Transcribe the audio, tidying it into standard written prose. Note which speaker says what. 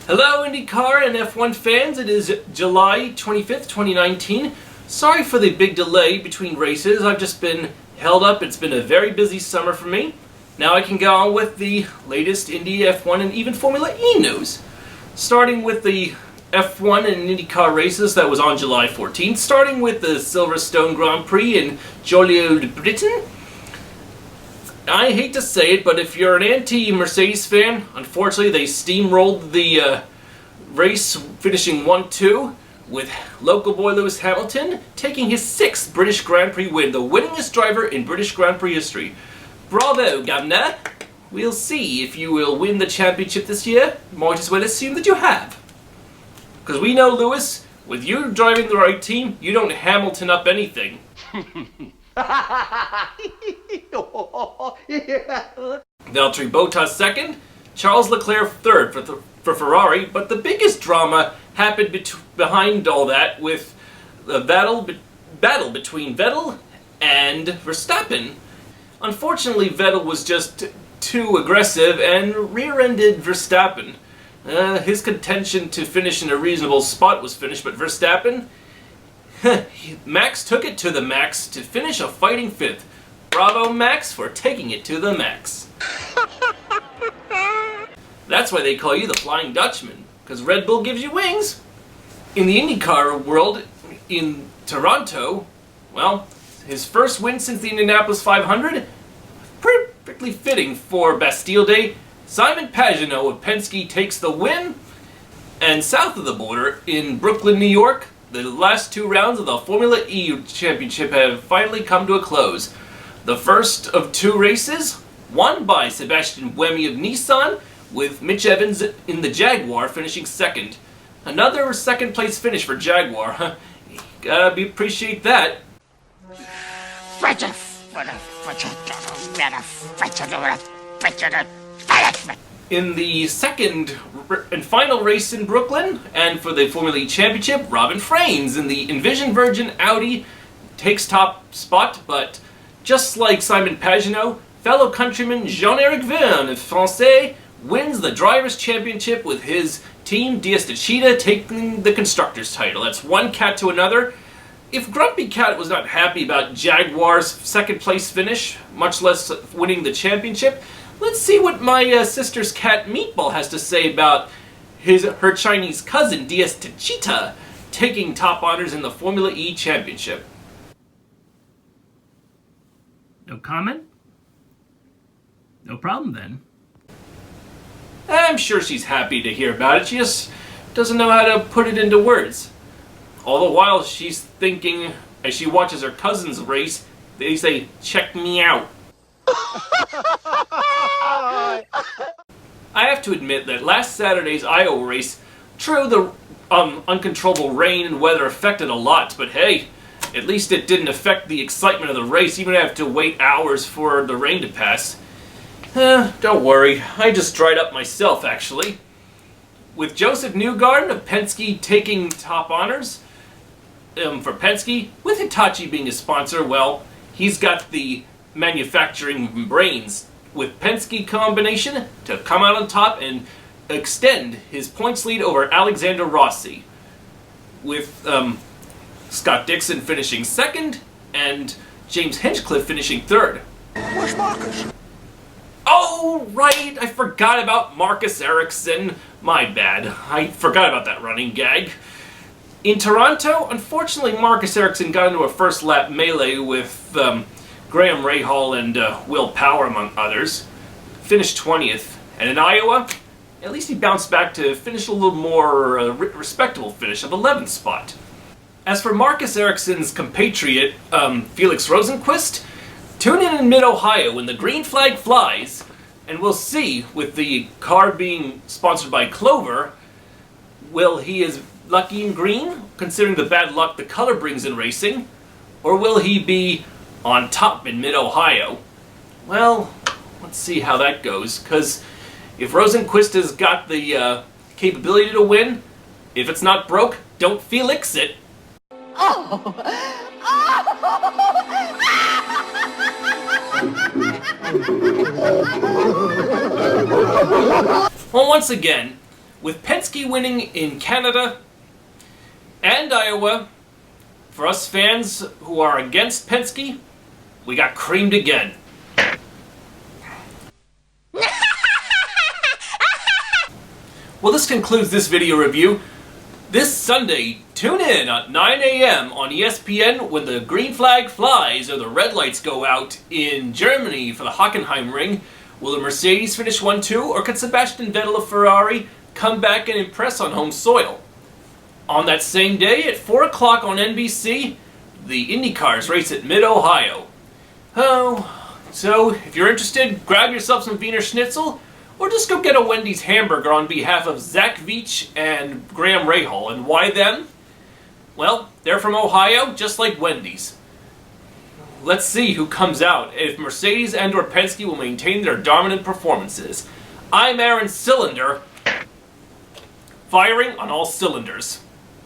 Speaker 1: Hello IndyCar and F1 fans, it is July 25th, 2019. Sorry for the big delay between races, I've just been held up. It's been a very busy summer for me. Now I can go on with the latest Indy, F1 and even Formula E news. Starting with the F1 and IndyCar races that was on July 14th, starting with the Silverstone Grand Prix in Joliot-Britain. I hate to say it, but if you're an anti-Mercedes fan, unfortunately they steamrolled the race, finishing 1-2, with local boy Lewis Hamilton taking his 6th British Grand Prix win, the winningest driver in British Grand Prix history. Bravo, Governor! We'll see if you will win the championship this year. Might as well assume that you have. Because we know, Lewis, with you driving the right team, you don't Hamilton up anything. Valtteri Bottas second, Charles Leclerc third for Ferrari, but the biggest drama happened behind all that with the battle between Vettel and Verstappen. Unfortunately, Vettel was just too aggressive and rear-ended Verstappen. His contention to finish in a reasonable spot was finished, but Verstappen, Max took it to the max to finish a fighting 5th. Bravo, Max, for taking it to the max. That's why they call you the Flying Dutchman, because Red Bull gives you wings. In the IndyCar world, in Toronto, well, his first win since the Indianapolis 500, perfectly fitting for Bastille Day. Simon Pagenaud of Penske takes the win, and south of the border, in Brooklyn, New York, the last 2 rounds of the Formula E Championship have finally come to a close. The first of 2 races, won by Sebastian Buemi of Nissan, with Mitch Evans in the Jaguar finishing second. Another second place finish for Jaguar. Gotta appreciate that. In the second and final race in Brooklyn, and for the Formula E Championship, Robin Frains in the Envision Virgin Audi takes top spot, but just like Simon Pagenaud, fellow countryman Jean-Éric Vergne of Francais wins the Drivers' Championship with his team Diaz Techeetah taking the Constructors' title. That's one cat to another. If Grumpy Cat was not happy about Jaguar's second place finish, much less winning the championship, let's see what my sister's cat Meatball has to say about her Chinese cousin Diaz Techeetah taking top honors in the Formula E Championship. No comment? No problem then. I'm sure she's happy to hear about it, she just doesn't know how to put it into words. All the while she's thinking, as she watches her cousin's race, they say, "Check me out." I have to admit that last Saturday's Iowa race, true, the uncontrollable rain and weather affected a lot, but hey, at least it didn't affect the excitement of the race, even if I have to wait hours for the rain to pass. Don't worry, I just dried up myself, actually. With Joseph Newgarden of Penske taking top honors for Penske, with Hitachi being a sponsor, well, he's got the manufacturing brains with Penske combination to come out on top and extend his points lead over Alexander Rossi, with Scott Dixon finishing second and James Hinchcliffe finishing third.
Speaker 2: Where's Marcus?
Speaker 1: Oh, right, I forgot about Marcus Ericsson. My bad, I forgot about that running gag. In Toronto, unfortunately, Marcus Ericsson got into a first lap melee with Graham Rahal and Will Power, among others. Finished 20th. And in Iowa, at least he bounced back to finish a little more respectable finish of 11th spot. As for Marcus Ericsson's compatriot, Felix Rosenqvist, tune in mid-Ohio when the green flag flies, and we'll see, with the car being sponsored by Clover, will he is lucky in green, considering the bad luck the color brings in racing, or will he be on top in mid-Ohio? Well, let's see how that goes, because if Rosenqvist has got the capability to win, if it's not broke, don't Felix it.
Speaker 3: Oh!
Speaker 1: Well, once again, with Penske winning in Canada and Iowa. For us fans who are against Penske, we got creamed again. Well, this concludes this video review. This Sunday, tune in at 9 a.m. on ESPN when the green flag flies or the red lights go out in Germany for the Hockenheim Ring. Will the Mercedes finish 1-2, or could Sebastian Vettel of Ferrari come back and impress on home soil? On that same day, at 4 o'clock on NBC, the IndyCars race at Mid-Ohio. Oh, so if you're interested, grab yourself some Wiener Schnitzel, or just go get a Wendy's hamburger on behalf of Zach Veach and Graham Rahal. And why them? Well, they're from Ohio, just like Wendy's. Let's see who comes out, if Mercedes and or Penske will maintain their dominant performances. I'm Aaron Cylinder, firing on all cylinders.